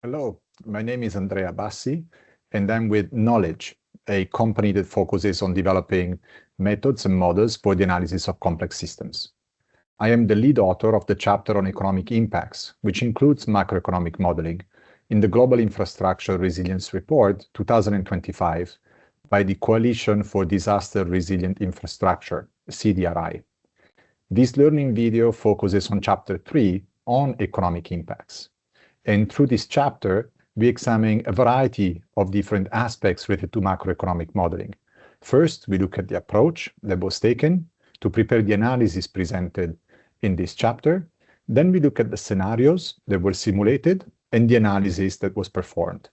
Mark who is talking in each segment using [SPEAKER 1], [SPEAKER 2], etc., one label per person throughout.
[SPEAKER 1] Hello, my name is Andrea Bassi, and I'm with Knowledge, a company that focuses on developing methods and models for the analysis of complex systems. I am the lead author of the chapter on economic impacts, which includes macroeconomic modeling, in the Global Infrastructure Resilience Report 2025 by the Coalition for Disaster Resilient Infrastructure, CDRI. This learning video focuses on Chapter 3 on economic impacts. And through this chapter, we examine a variety of different aspects related to macroeconomic modeling. First, we look at the approach that was taken to prepare the analysis presented in this chapter. Then we look at the scenarios that were simulated and the analysis that was performed.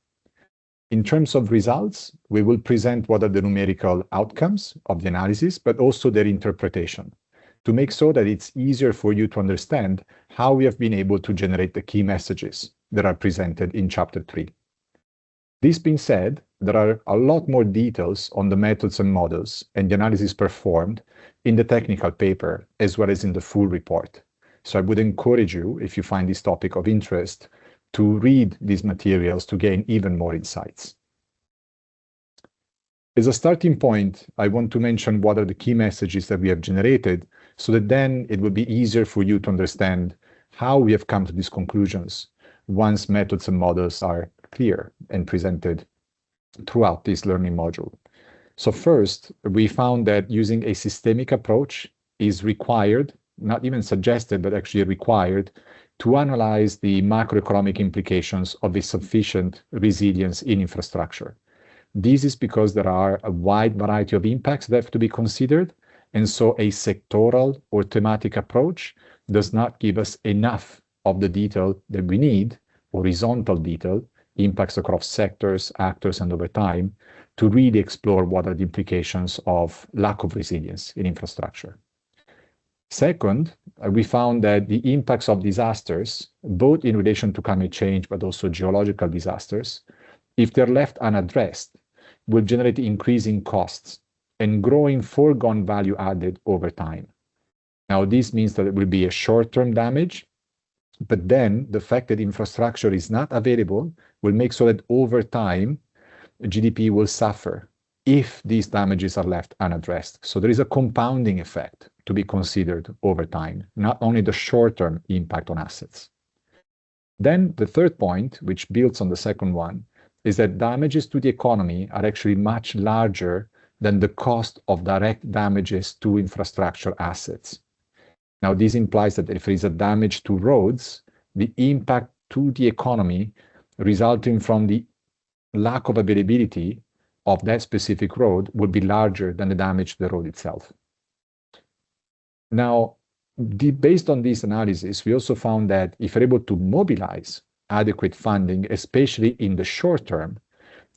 [SPEAKER 1] In terms of results, we will present what are the numerical outcomes of the analysis, but also their interpretation, to make so that it's easier for you to understand how we have been able to generate the key messages that are presented in Chapter 3. This being said, there are a lot more details on the methods and models and the analysis performed in the technical paper, as well as in the full report. So I would encourage you, if you find this topic of interest, to read these materials to gain even more insights. As a starting point, I want to mention what are the key messages that we have generated, so that then it will be easier for you to understand how we have come to these conclusions once methods and models are clear and presented throughout this learning module. So first, we found that using a systemic approach is required, not even suggested, but actually required, to analyze the macroeconomic implications of a sufficient resilience in infrastructure. This is because there are a wide variety of impacts that have to be considered, and so a sectoral or thematic approach does not give us enough of the detail that we need, horizontal detail, impacts across sectors, actors, and over time, to really explore what are the implications of lack of resilience in infrastructure. Second, we found that the impacts of disasters, both in relation to climate change, but also geological disasters, if they're left unaddressed, will generate increasing costs and growing foregone value added over time. Now, this means that it will be a short-term damage, but then the fact that infrastructure is not available will make so that over time, GDP will suffer if these damages are left unaddressed. So there is a compounding effect to be considered over time, not only the short-term impact on assets. Then the third point, which builds on the second one, is that damages to the economy are actually much larger than the cost of direct damages to infrastructure assets. Now, this implies that if there is a damage to roads, the impact to the economy resulting from the lack of availability of that specific road would be larger than the damage to the road itself. Now, based on this analysis, we also found that if we're able to mobilize adequate funding, especially in the short term,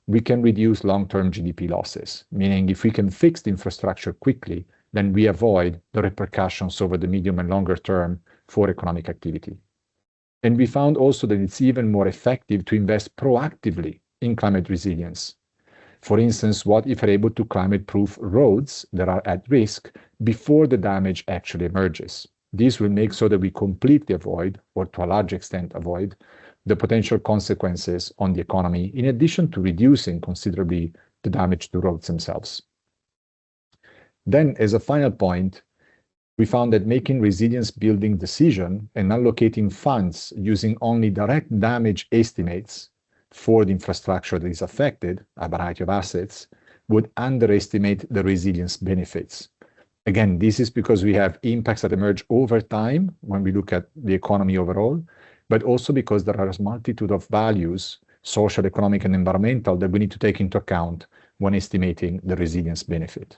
[SPEAKER 1] we can reduce long-term GDP losses, meaning if we can fix the infrastructure quickly, then we avoid the repercussions over the medium and longer term for economic activity. And we found also that it's even more effective to invest proactively in climate resilience. For instance, what if we're able to climate-proof roads that are at risk before the damage actually emerges? This will make so that we completely avoid, or to a large extent avoid, the potential consequences on the economy, in addition to reducing considerably the damage to roads themselves. Then, as a final point, we found that making resilience building decision and allocating funds using only direct damage estimates for the infrastructure that is affected, a variety of assets, would underestimate the resilience benefits. Again, this is because we have impacts that emerge over time when we look at the economy overall, but also because there are a multitude of values, social, economic, and environmental, that we need to take into account when estimating the resilience benefit.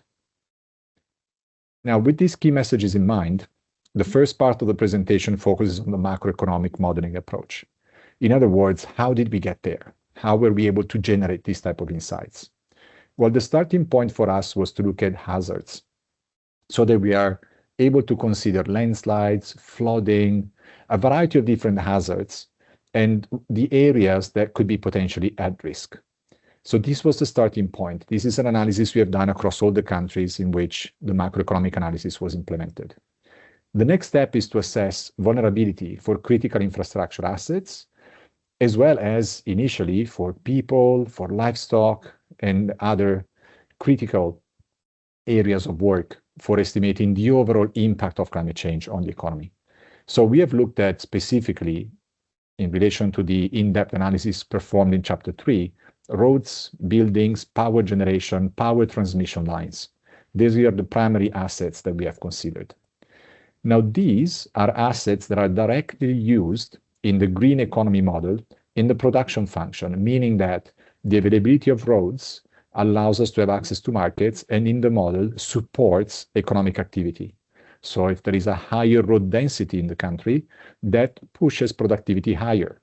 [SPEAKER 1] Now, with these key messages in mind, the first part of the presentation focuses on the macroeconomic modeling approach. In other words, how did we get there? How were we able to generate these type of insights? Well, the starting point for us was to look at hazards, so that we are able to consider landslides, flooding, a variety of different hazards, and the areas that could be potentially at risk. So this was the starting point. This is an analysis we have done across all the countries in which the macroeconomic analysis was implemented. The next step is to assess vulnerability for critical infrastructure assets as well as initially for people, for livestock, and other critical areas of work for estimating the overall impact of climate change on the economy. So we have looked at specifically in relation to the in-depth analysis performed in chapter 3, roads, buildings, power generation, power transmission lines. These are the primary assets that we have considered. Now, these are assets that are directly used in the green economy model in the production function, meaning that the availability of roads allows us to have access to markets and in the model supports economic activity. So if there is a higher road density in the country, that pushes productivity higher.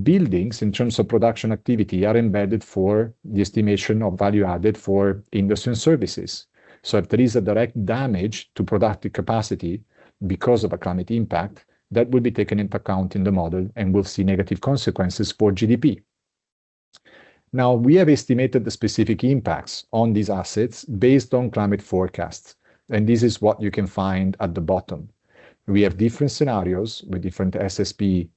[SPEAKER 1] Buildings, in terms of production activity, are embedded for the estimation of value added for industry and services. So if there is a direct damage to productive capacity because of a climate impact, that will be taken into account in the model and will see negative consequences for GDP. Now, we have estimated the specific impacts on these assets based on climate forecasts, and this is what you can find at the bottom. We have different scenarios with different SSP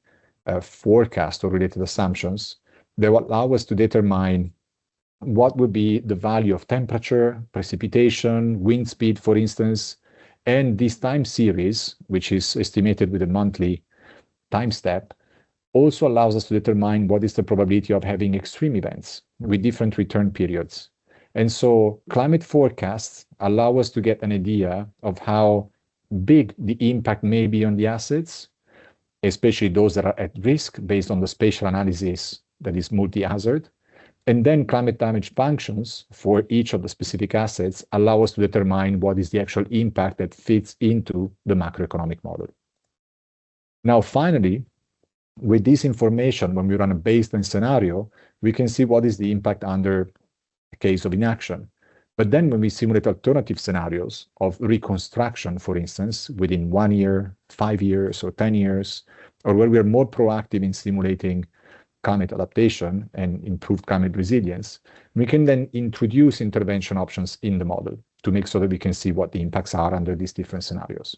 [SPEAKER 1] forecast or related assumptions that will allow us to determine what would be the value of temperature, precipitation, wind speed, for instance, and this time series, which is estimated with a monthly time step, also allows us to determine what is the probability of having extreme events with different return periods. And so climate forecasts allow us to get an idea of how big the impact may be on the assets, especially those that are at risk based on the spatial analysis that is multi-hazard. And then climate damage functions for each of the specific assets allow us to determine what is the actual impact that fits into the macroeconomic model. Now, finally, with this information, when we run a baseline scenario, we can see what is the impact under a case of inaction. But then when we simulate alternative scenarios of reconstruction, for instance, within 1 year, 5 years, or 10 years, or where we are more proactive in simulating climate adaptation and improved climate resilience, we can then introduce intervention options in the model to make sure that we can see what the impacts are under these different scenarios.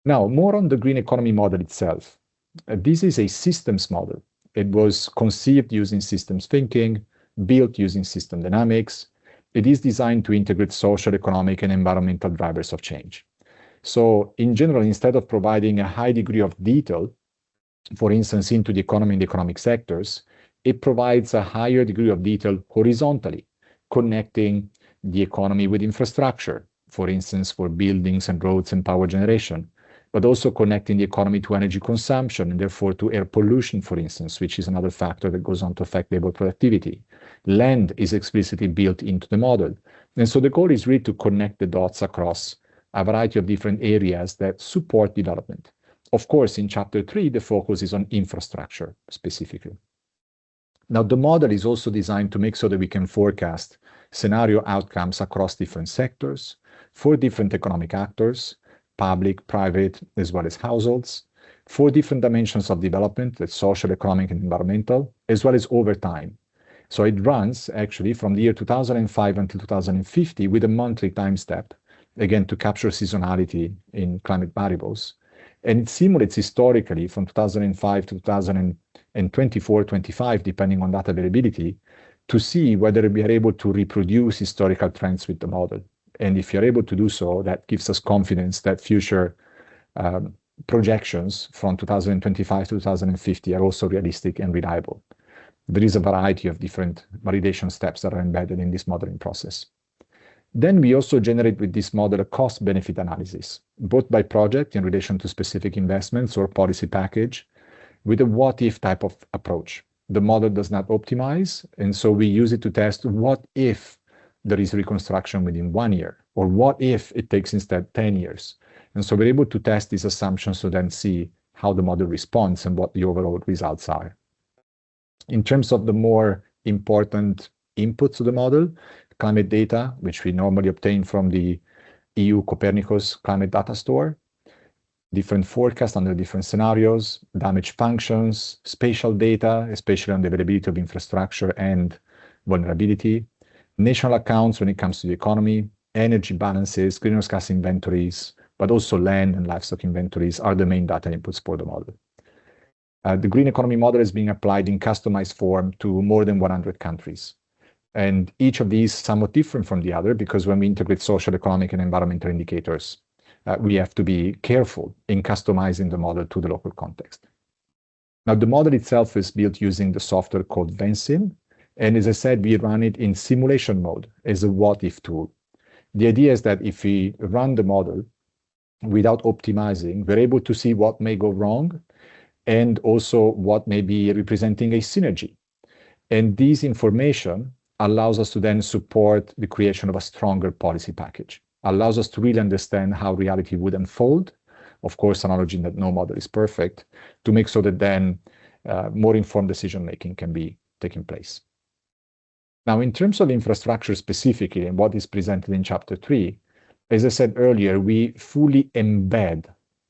[SPEAKER 1] Now, more on the green economy model itself. This is a systems model. It was conceived using systems thinking, built using system dynamics. It is designed to integrate social, economic, and environmental drivers of change. So in general, instead of providing a high degree of detail, for instance, into the economy and the economic sectors, it provides a higher degree of detail horizontally, connecting the economy with infrastructure, for instance, for buildings and roads and power generation, but also connecting the economy to energy consumption and therefore to air pollution, for instance, which is another factor that goes on to affect labor productivity. Land is explicitly built into the model. And so the goal is really to connect the dots across a variety of different areas that support development. Of course, in chapter 3, the focus is on infrastructure specifically. Now, the model is also designed to make so that we can forecast scenario outcomes across different sectors for different economic actors, public, private, as well as households, for different dimensions of development, that's social, economic, and environmental, as well as over time. So it runs actually from the year 2005 until 2050 with a monthly time step, again, to capture seasonality in climate variables. And it simulates historically from 2005 to 2024-25, depending on data availability, to see whether we are able to reproduce historical trends with the model. And if you're able to do so, that gives us confidence that future projections from 2025 to 2050 are also realistic and reliable. There is a variety of different validation steps that are embedded in this modeling process. Then we also generate with this model a cost-benefit analysis, both by project in relation to specific investments or policy package, with a what-if type of approach. The model does not optimize, and so we use it to test what if there is reconstruction within 1 year, or what if it takes instead 10 years. And so we're able to test these assumptions to then see how the model responds and what the overall results are. In terms of the more important inputs to the model, climate data, which we normally obtain from the EU Copernicus Climate Data Store, different forecasts under different scenarios, damage functions, spatial data, especially on the availability of infrastructure and vulnerability, national accounts when it comes to the economy, energy balances, greenhouse gas inventories, but also land and livestock inventories are the main data inputs for the model. The green economy model is being applied in customized form to more than 100 countries. And each of these is somewhat different from the other because when we integrate social, economic, and environmental indicators, we have to be careful in customizing the model to the local context. Now, the model itself is built using the software called Vensim. And as I said, we run it in simulation mode as a what-if tool. The idea is that if we run the model without optimizing, we're able to see what may go wrong and also what may be representing a synergy. And this information allows us to then support the creation of a stronger policy package, allows us to really understand how reality would unfold, of course, acknowledging that no model is perfect, to make sure that then more informed decision-making can be taking place. Now, in terms of infrastructure specifically and what is presented in Chapter 3, as I said earlier, we fully embed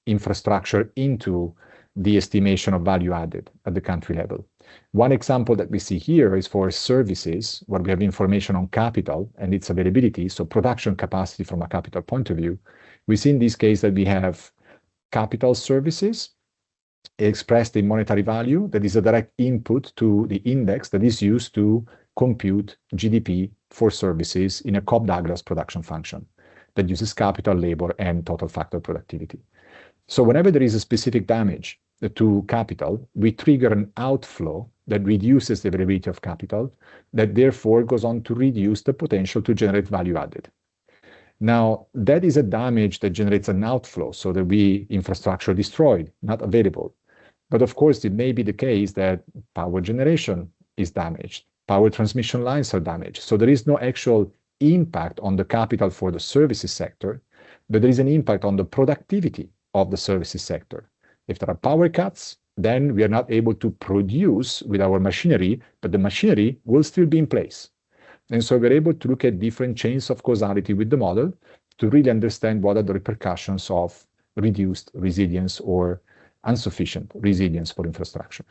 [SPEAKER 1] infrastructure into the estimation of value added at the country level. One example that we see here is for services, where we have information on capital and its availability, so production capacity from a capital point of view. We see in this case that we have capital services expressed in monetary value that is a direct input to the index that is used to compute GDP for services in a Cobb-Douglas production function that uses capital, labor, and total factor productivity. So whenever there is a specific damage to capital, we trigger an outflow that reduces the availability of capital, that therefore goes on to reduce the potential to generate value added. Now, that is a damage that generates an outflow, so that we infrastructure destroyed, not available. But of course, it may be the case that power generation is damaged, power transmission lines are damaged. So there is no actual impact on the capital for the services sector, but there is an impact on the productivity of the services sector. If there are power cuts, then we are not able to produce with our machinery, but the machinery will still be in place. And so we're able to look at different chains of causality with the model to really understand what are the repercussions of reduced resilience or insufficient resilience for infrastructure.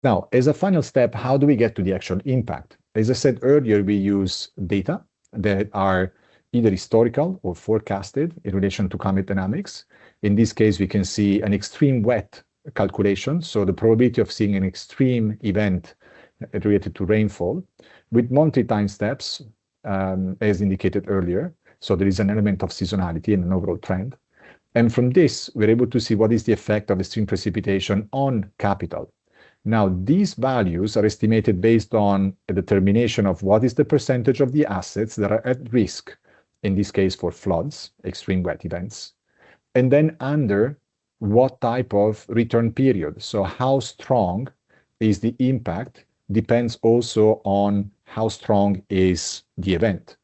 [SPEAKER 1] Now, as a final step, how do we get to the actual impact? As I said earlier, we use data that are either historical or forecasted in relation to climate dynamics. In this case, we can see an extreme wet calculation, so the probability of seeing an extreme event related to rainfall, with monthly time steps, as indicated earlier. So there is an element of seasonality and an overall trend. And from this, we're able to see what is the effect of extreme precipitation on capital. Now, these values are estimated based on a determination of what is the percentage of the assets that are at risk, in this case for floods, extreme wet events, and then under what type of return period. So how strong is the impact depends also on how strong is the event.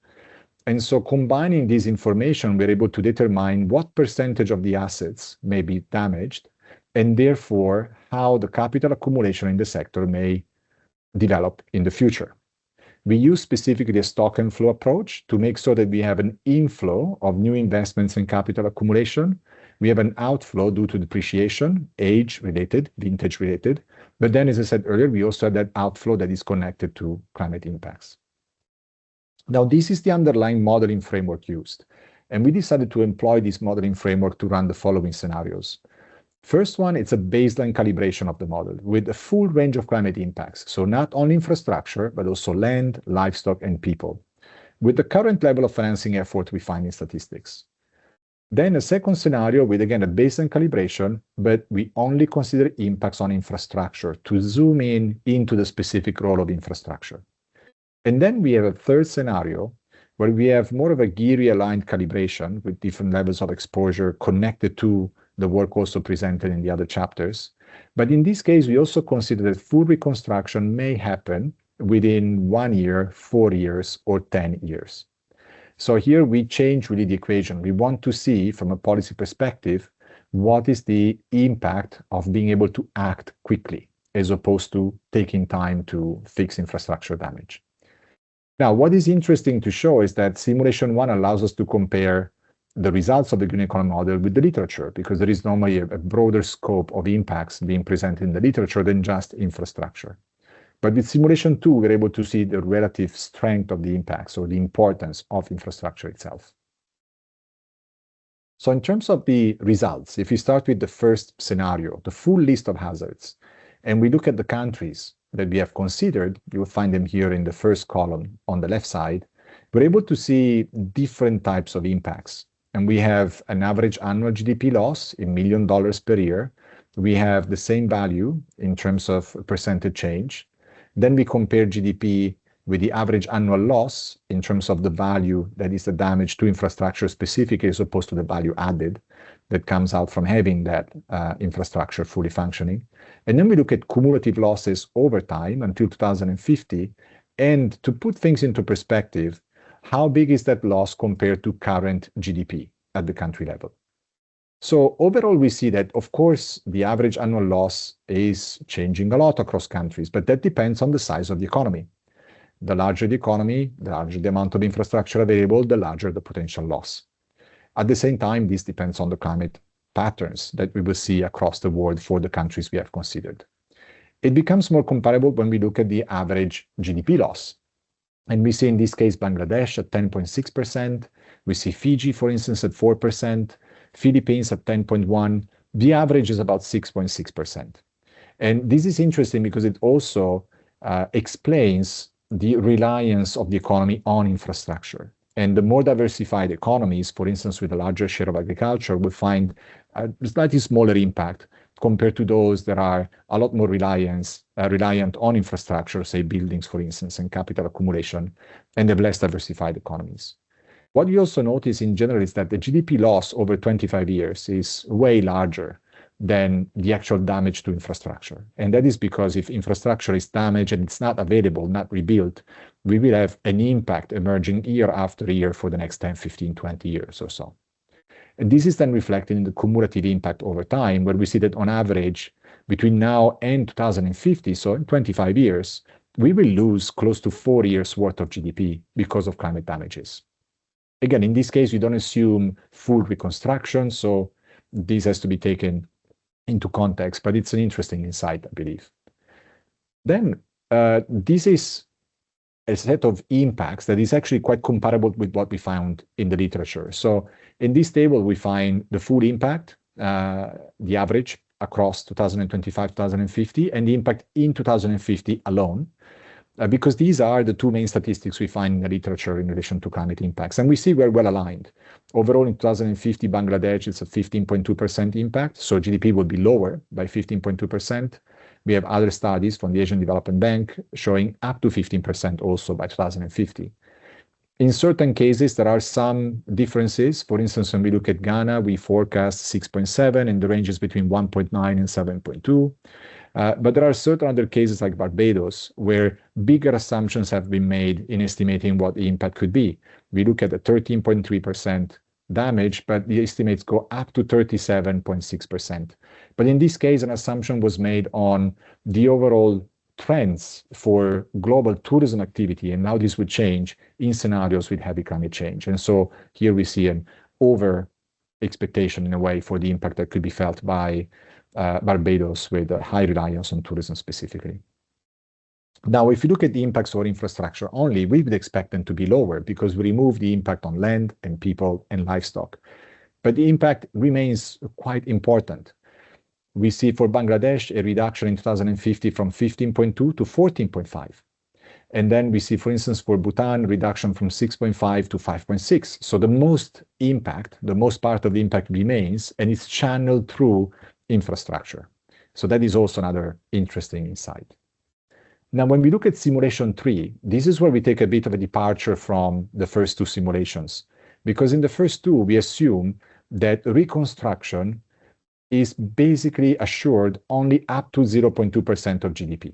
[SPEAKER 1] And so combining this information, we're able to determine what percentage of the assets may be damaged, and therefore how the capital accumulation in the sector may develop in the future. We use specifically a stock and flow approach to make sure that we have an inflow of new investments in capital accumulation. We have an outflow due to depreciation, age-related, vintage-related. But then, as I said earlier, we also have that outflow that is connected to climate impacts. Now, this is the underlying modeling framework used. And we decided to employ this modeling framework to run the following scenarios. First one, it's a baseline calibration of the model with a full range of climate impacts. So not only infrastructure, but also land, livestock, and people, with the current level of financing effort we find in statistics. Then a second scenario with, again, a baseline calibration, but we only consider impacts on infrastructure to zoom in into the specific role of infrastructure. And then we have a third scenario where we have more of a Geary-aligned calibration with different levels of exposure connected to the work also presented in the other chapters. But in this case, we also consider that full reconstruction may happen within 1 year, 4 years, or 10 years. So here we change really the equation. We want to see from a policy perspective, what is the impact of being able to act quickly as opposed to taking time to fix infrastructure damage. Now, what is interesting to show is that simulation 1 allows us to compare the results of the green economy model with the literature, because there is normally a broader scope of impacts being presented in the literature than just infrastructure. But with simulation 2, we're able to see the relative strength of the impacts or the importance of infrastructure itself. So in terms of the results, if we start with the first scenario, the full list of hazards, and we look at the countries that we have considered, you will find them here in the first column on the left side, we're able to see different types of impacts. And we have an average annual GDP loss in $1 million per year. We have the same value in terms of percentage change. Then we compare GDP with the average annual loss in terms of the value that is the damage to infrastructure specifically as opposed to the value added that comes out from having that infrastructure fully functioning. And then we look at cumulative losses over time until 2050. And to put things into perspective, how big is that loss compared to current GDP at the country level? So overall, we see that, of course, the average annual loss is changing a lot across countries, but that depends on the size of the economy. The larger the economy, the larger the amount of infrastructure available, the larger the potential loss. At the same time, this depends on the climate patterns that we will see across the world for the countries we have considered. It becomes more comparable when we look at the average GDP loss. And we see in this case Bangladesh at 10.6%. We see Fiji, for instance, at 4%, Philippines at 10.1%. The average is about 6.6%. And this is interesting because it also explains the reliance of the economy on infrastructure. And the more diversified economies, for instance, with a larger share of agriculture, will find a slightly smaller impact compared to those that are a lot more reliant on infrastructure, say buildings, for instance, and capital accumulation, and have less diversified economies. What we also notice in general is that the GDP loss over 25 years is way larger than the actual damage to infrastructure. And that is because if infrastructure is damaged and it's not available, not rebuilt, we will have an impact emerging year after year for the next 10, 15, 20 years or so. And this is then reflected in the cumulative impact over time, where we see that on average, between now and 2050, so in 25 years, we will lose close to 4 years worth of GDP because of climate damages. Again, in this case, we don't assume full reconstruction, so this has to be taken into context, but it's an interesting insight, I believe. Then this is a set of impacts that is actually quite comparable with what we found in the literature. So in this table, we find the full impact, the average across 2025, 2050, and the impact in 2050 alone, because these are the two main statistics we find in the literature in relation to climate impacts. And we see we're well aligned. Overall, in 2050, Bangladesh is a 15.2% impact, so GDP will be lower by 15.2%. We have other studies from the Asian Development Bank showing up to 15% also by 2050. In certain cases, there are some differences. For instance, when we look at Ghana, we forecast 6.7, and the range is between 1.9 and 7.2. But there are certain other cases like Barbados where bigger assumptions have been made in estimating what the impact could be. We look at a 13.3% damage, but the estimates go up to 37.6%. But in this case, an assumption was made on the overall trends for global tourism activity, and now this would change in scenarios with heavy climate change. And so here we see an over expectation in a way for the impact that could be felt by Barbados with a high reliance on tourism specifically. Now, if you look at the impacts on infrastructure only, we would expect them to be lower because we remove the impact on land and people and livestock. But the impact remains quite important. We see for Bangladesh a reduction in 2050 from 15.2 to 14.5. And then we see, for instance, for Bhutan, reduction from 6.5 to 5.6. So the most impact, the most part of the impact remains, and it's channeled through infrastructure. So that is also another interesting insight. Now, when we look at simulation 3, this is where we take a bit of a departure from the first two simulations, because in the first two, we assume that reconstruction is basically assured only up to 0.2% of GDP.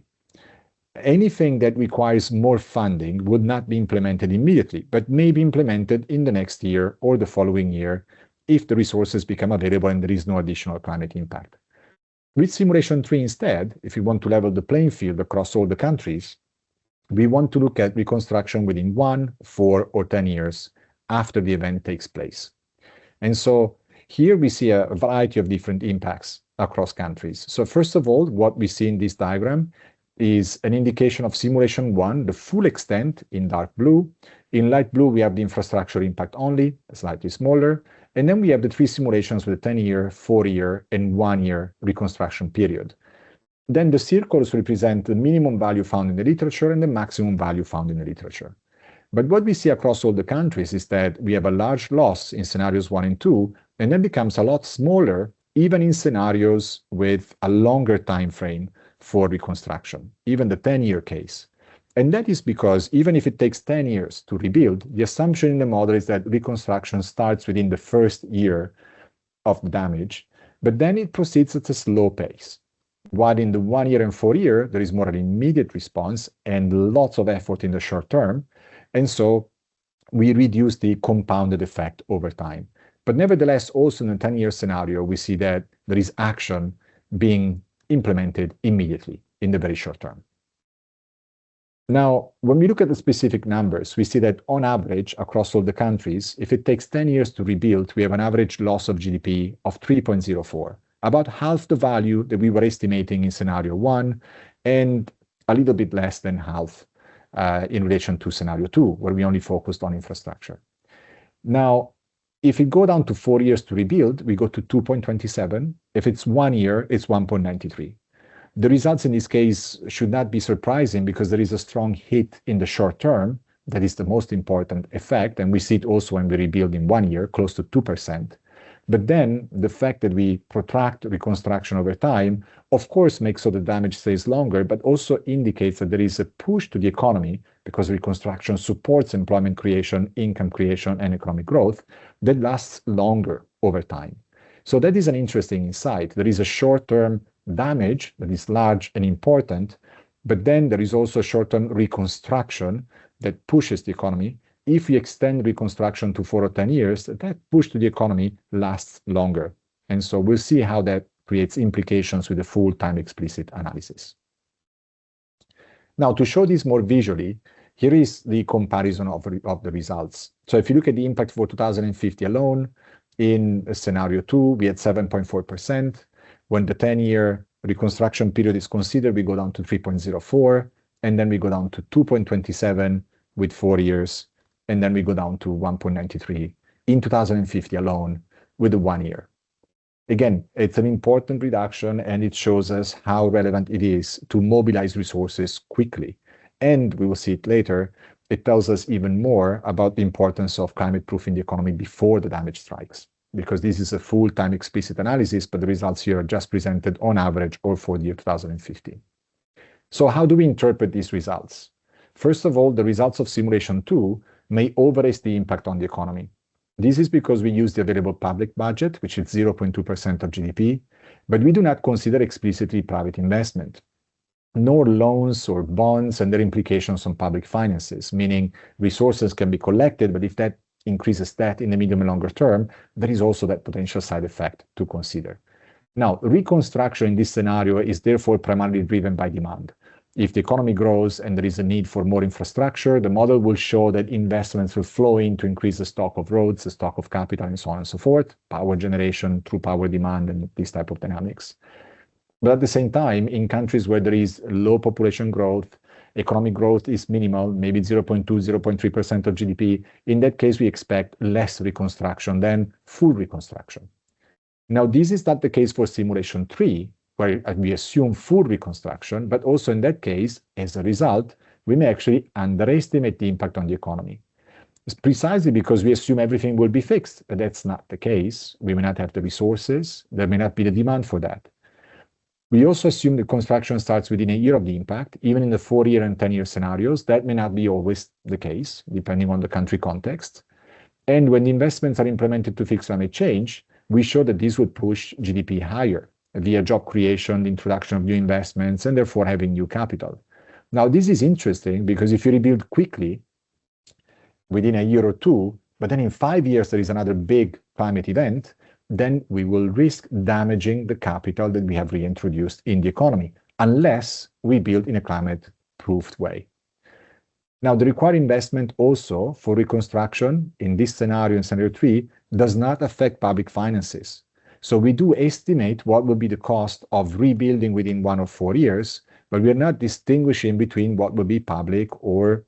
[SPEAKER 1] Anything that requires more funding would not be implemented immediately, but may be implemented in the next year or the following year if the resources become available and there is no additional climate impact. With simulation 3 instead, if we want to level the playing field across all the countries, we want to look at reconstruction within 1, 4, or 10 years after the event takes place. And so here we see a variety of different impacts across countries. So first of all, what we see in this diagram is an indication of simulation 1, the full extent in dark blue. In light blue, we have the infrastructure impact only, slightly smaller. And then we have the three simulations with a 10-year, 4-year, and 1-year reconstruction period. Then the circles represent the minimum value found in the literature and the maximum value found in the literature. But what we see across all the countries is that we have a large loss in scenarios 1 and 2, and then becomes a lot smaller even in scenarios with a longer time frame for reconstruction, even the 10-year case. And that is because even if it takes 10 years to rebuild, the assumption in the model is that reconstruction starts within the first year of the damage, but then it proceeds at a slow pace. While in the 1-year and 4-year, there is more an immediate response and lots of effort in the short term. And so we reduce the compounded effect over time. But nevertheless, also in the 10-year scenario, we see that there is action being implemented immediately in the very short term. Now, when we look at the specific numbers, we see that on average, across all the countries, if it takes 10 years to rebuild, we have an average loss of GDP of 3.04, about half the value that we were estimating in scenario 1, and a little bit less than half in relation to scenario 2, where we only focused on infrastructure. Now, if we go down to 4 years to rebuild, we go to 2.27. If it's 1 year, it's 1.93. The results in this case should not be surprising because there is a strong hit in the short term. That is the most important effect. And we see it also when we rebuild in 1 year, close to 2%. But then the fact that we protract reconstruction over time, of course, makes so the damage stays longer, but also indicates that there is a push to the economy because reconstruction supports employment creation, income creation, and economic growth that lasts longer over time. So that is an interesting insight. There is a short-term damage that is large and important, but then there is also short-term reconstruction that pushes the economy. If we extend reconstruction to 4 or 10 years, that push to the economy lasts longer. And so we'll see how that creates implications with the full time explicit analysis. Now, to show this more visually, here is the comparison of the results. So if you look at the impact for 2050 alone, in scenario 2, we had 7.4%. When the 10-year reconstruction period is considered, we go down to 3.04, and then we go down to 2.27 with 4 years, and then we go down to 1.93 in 2050 alone with the 1 year. Again, it's an important reduction, and it shows us how relevant it is to mobilize resources quickly. And we will see it later, it tells us even more about the importance of climate-proofing the economy before the damage strikes, because this is a full-time explicit analysis, but the results here are just presented on average or for the year 2050. So how do we interpret these results? First of all, the results of simulation 2 may overestimate the impact on the economy. This is because we use the available public budget, which is 0.2% of GDP, but we do not consider explicitly private investment, nor loans or bonds and their implications on public finances, meaning resources can be collected, but if that increases debt in the medium and longer term, there is also that potential side effect to consider. Now, reconstruction in this scenario is therefore primarily driven by demand. If the economy grows and there is a need for more infrastructure, the model will show that investments will flow in to increase the stock of roads, the stock of capital, and so on and so forth, power generation through power demand and this type of dynamics. But at the same time, in countries where there is low population growth, economic growth is minimal, maybe 0.2, 0.3% of GDP, in that case, we expect less reconstruction than full reconstruction. Now, this is not the case for simulation 3, where we assume full reconstruction, but also in that case, as a result, we may actually underestimate the impact on the economy. It's precisely because we assume everything will be fixed, but that's not the case. We may not have the resources, there may not be the demand for that. We also assume the construction starts within a year of the impact, even in the 4-year and 10-year scenarios. That may not be always the case, depending on the country context. And when the investments are implemented to fix climate change, we show that this would push GDP higher via job creation, the introduction of new investments, and therefore having new capital. Now, this is interesting because if you rebuild quickly within a year or two, but then in 5 years there is another big climate event, then we will risk damaging the capital that we have reintroduced in the economy, unless we build in a climate-proofed way. Now, the required investment also for reconstruction in this scenario, in scenario 3, does not affect public finances. So we do estimate what will be the cost of rebuilding within 1 or 4 years, but we are not distinguishing between what will be public or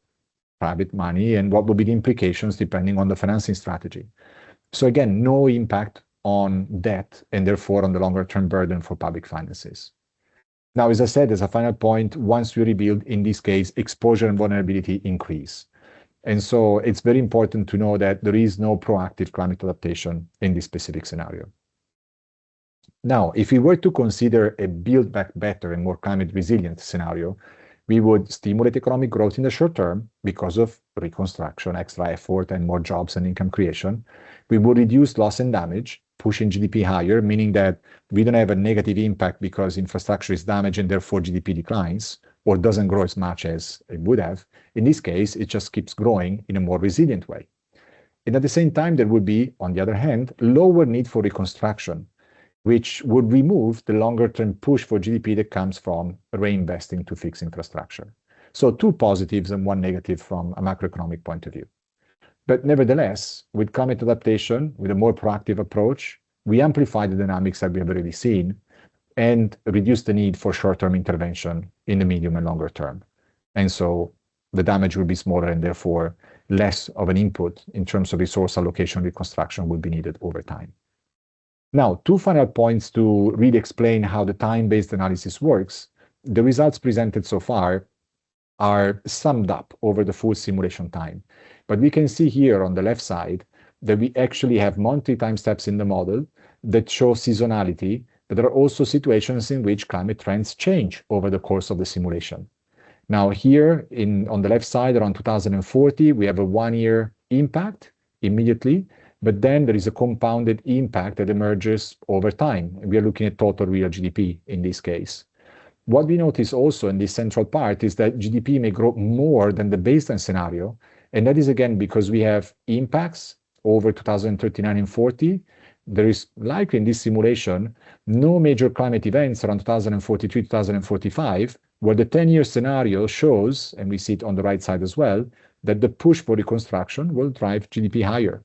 [SPEAKER 1] private money and what will be the implications depending on the financing strategy. So again, no impact on debt and therefore on the longer term burden for public finances. Now, as I said, as a final point, once we rebuild, in this case, exposure and vulnerability increase. And so it's very important to know that there is no proactive climate adaptation in this specific scenario. Now, if we were to consider a build back better and more climate resilient scenario, we would stimulate economic growth in the short term because of reconstruction, extra effort, and more jobs and income creation. We would reduce loss and damage, pushing GDP higher, meaning that we don't have a negative impact because infrastructure is damaged and therefore GDP declines or doesn't grow as much as it would have. In this case, it just keeps growing in a more resilient way. And at the same time, there would be, on the other hand, lower need for reconstruction, which would remove the longer-term push for GDP that comes from reinvesting to fix infrastructure. So two positives and one negative from a macroeconomic point of view. But nevertheless, with climate adaptation, with a more proactive approach, we amplify the dynamics that we have already seen and reduce the need for short-term intervention in the medium and longer term. And so the damage will be smaller and therefore less of an input in terms of resource allocation reconstruction will be needed over time. Now, two final points to really explain how the time-based analysis works. The results presented so far are summed up over the full simulation time. But we can see here on the left side that we actually have monthly time steps in the model that show seasonality, but there are also situations in which climate trends change over the course of the simulation. Now here on the left side around 2040, we have a 1-year impact immediately, but then there is a compounded impact that emerges over time. We are looking at total real GDP in this case. What we notice also in this central part is that GDP may grow more than the baseline scenario, and that is again because we have impacts over 2039 and 40. There is likely in this simulation no major climate events around 2043, 2045, where the 10-year scenario shows, and we see it on the right side as well, that the push for reconstruction will drive GDP higher.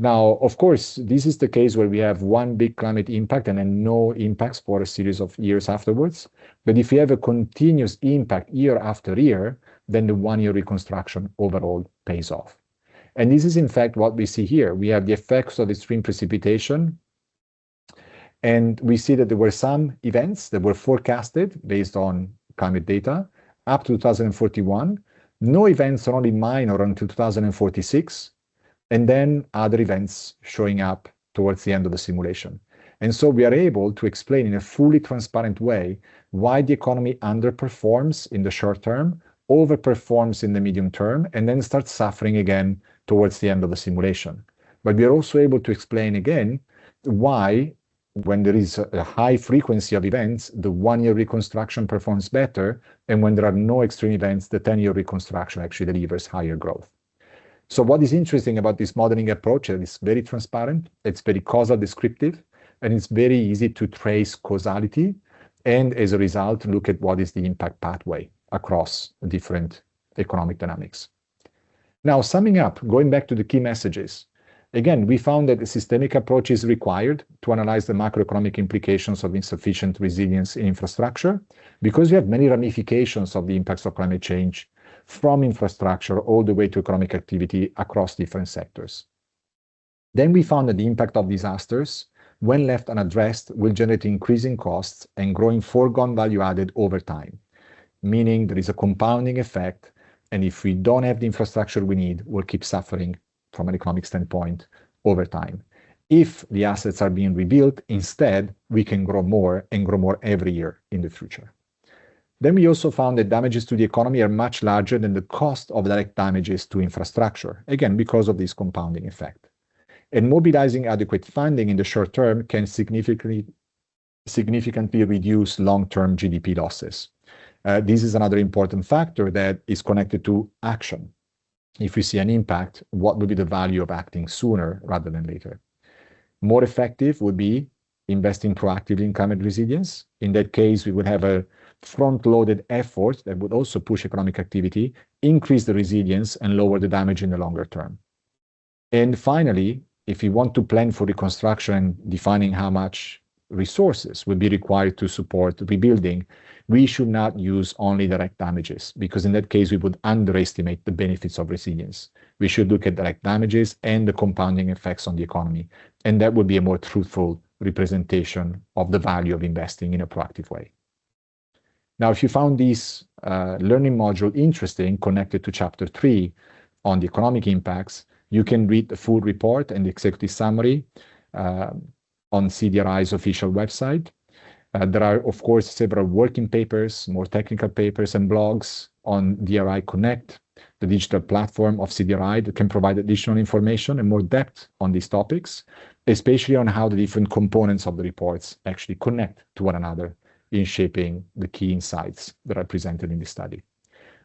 [SPEAKER 1] Now, of course, this is the case where we have one big climate impact and then no impacts for a series of years afterwards. But if you have a continuous impact year after year, then the 1-year reconstruction overall pays off. And this is in fact what we see here. We have the effects of extreme precipitation. And we see that there were some events that were forecasted based on climate data up to 2041. No events are only minor until 2046. And then other events showing up towards the end of the simulation. And so we are able to explain in a fully transparent way why the economy underperforms in the short term, overperforms in the medium term, and then starts suffering again towards the end of the simulation. But we are also able to explain again why, when there is a high frequency of events, the 1-year reconstruction performs better, and when there are no extreme events, the 10-year reconstruction actually delivers higher growth. So what is interesting about this modeling approach is it's very transparent, it's very causal descriptive, and it's very easy to trace causality, and as a result, look at what is the impact pathway across different economic dynamics. Now, summing up, going back to the key messages, again, we found that a systemic approach is required to analyze the macroeconomic implications of insufficient resilience in infrastructure, because we have many ramifications of the impacts of climate change from infrastructure all the way to economic activity across different sectors. Then we found that the impact of disasters, when left unaddressed, will generate increasing costs and growing foregone value added over time, meaning there is a compounding effect, and if we don't have the infrastructure we need, we'll keep suffering from an economic standpoint over time. If the assets are being rebuilt, instead, we can grow more and grow more every year in the future. Then we also found that damages to the economy are much larger than the cost of direct damages to infrastructure, again, because of this compounding effect. And mobilizing adequate funding in the short term can significantly reduce long-term GDP losses. This is another important factor that is connected to action. If we see an impact, what would be the value of acting sooner rather than later? More effective would be investing proactively in climate resilience. In that case, we would have a front-loaded effort that would also push economic activity, increase the resilience, and lower the damage in the longer term. And finally, if we want to plan for reconstruction and defining how much resources will be required to support rebuilding, We should not use only direct damages, because in that case, we would underestimate the benefits of resilience. We should look at direct damages and the compounding effects on the economy, and that would be a more truthful representation of the value of investing in a proactive way. Now, if you found this learning module interesting, connected to chapter 3 on the economic impacts, you can read the full report and the executive summary on CDRI's official website. There are, of course, several working papers, more technical papers and blogs on DRI Connect, the digital platform of CDRI that can provide additional information and more depth on these topics, especially on how the different components of the reports actually connect to one another in shaping the key insights that are presented in this study.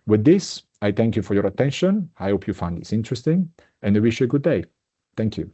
[SPEAKER 1] With this, I thank you for your attention. I hope you found this interesting, and I wish you a good day. Thank you.